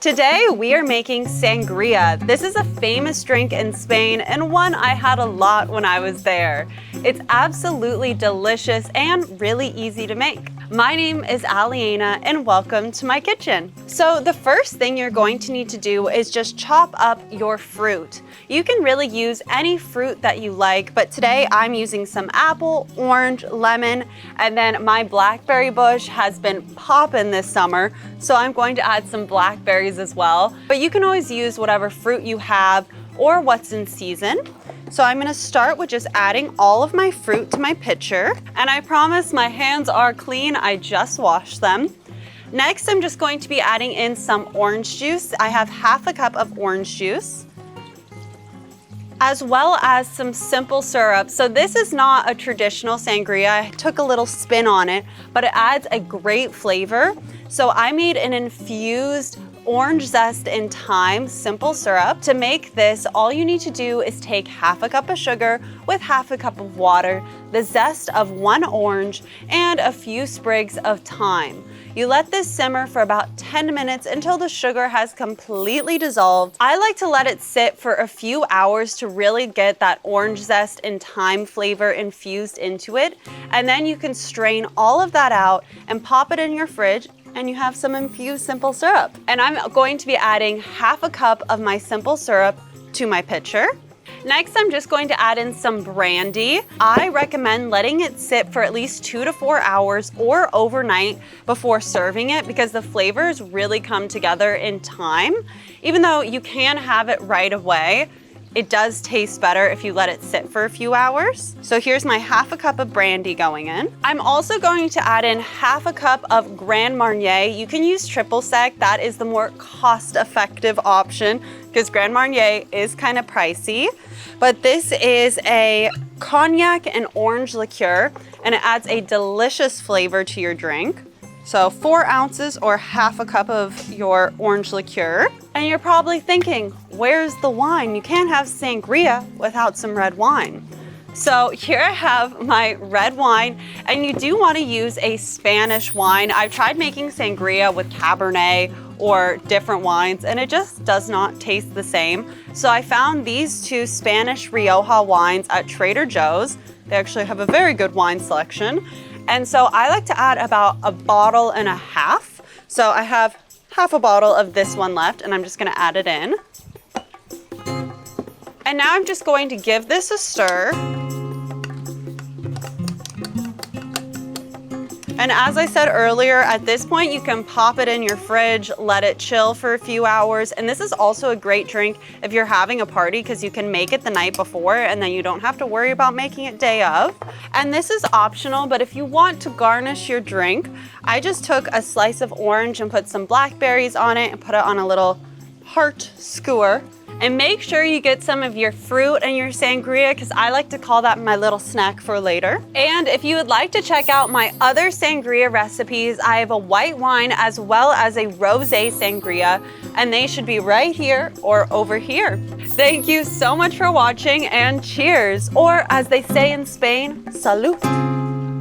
Today we are making sangria. This is a famous drink in Spain and one I had a lot when I was there. It's absolutely delicious and really easy to make. My name is Alyena and welcome to my kitchen. So the first thing you're going to need to do is just chop up your fruit. You can really use any fruit that you like, but today I'm using some apple, orange, lemon, and then my blackberry bush has been popping this summer, so I'm going to add some blackberries as well. But you can always use whatever fruit you have or what's in season. So I'm gonna start with just adding all of my fruit to my pitcher. And I promise my hands are clean, I just washed them. Next, I'm just going to be adding in some orange juice. I have half a cup of orange juice, as well as some simple syrup. So this is not a traditional sangria. I took a little spin on it, but it adds a great flavor. So I made an infused orange zest and thyme simple syrup. To make this, all you need to do is take half a cup of sugar with half a cup of water, the zest of 1 orange, and a few sprigs of thyme. You let this simmer for about 10 minutes until the sugar has completely dissolved. I like to let it sit for a few hours to really get that orange zest and thyme flavor infused into it. And then you can strain all of that out and pop it in your fridge, and you have some infused simple syrup. And I'm going to be adding half a cup of my simple syrup to my pitcher. Next, I'm just going to add in some brandy. I recommend letting it sit for at least 2 to 4 hours or overnight before serving it, because the flavors really come together in time. Even though you can have it right away, it does taste better if you let it sit for a few hours. So here's my half a cup of brandy going in. I'm also going to add in half a cup of Grand Marnier. You can use triple sec, that is the more cost-effective option because Grand Marnier is kind of pricey. But this is a cognac and orange liqueur, and it adds a delicious flavor to your drink. So 4 ounces or half a cup of your orange liqueur. And you're probably thinking, where's the wine? You can't have sangria without some red wine. So here I have my red wine, and you do want to use a Spanish wine. I've tried making sangria with Cabernet or different wines, and it just does not taste the same. So I found these 2 Spanish Rioja wines at Trader Joe's. They actually have a very good wine selection. And so I like to add about 1.5 bottles. So I have half a bottle of this one left, and I'm just gonna add it in. And now I'm just going to give this a stir. And as I said earlier, at this point you can pop it in your fridge, let it chill for a few hours. And this is also a great drink if you're having a party, because you can make it the night before and then you don't have to worry about making it day of. And this is optional, but if you want to garnish your drink, I just took a slice of orange and put some blackberries on it and put it on a little heart skewer. And make sure you get some of your fruit and your sangria, because I like to call that my little snack for later. And if you would like to check out my other sangria recipes, I have a white wine as well as a rosé sangria, and they should be right here or over here. Thank you so much for watching, and cheers, or as they say in Spain, salud.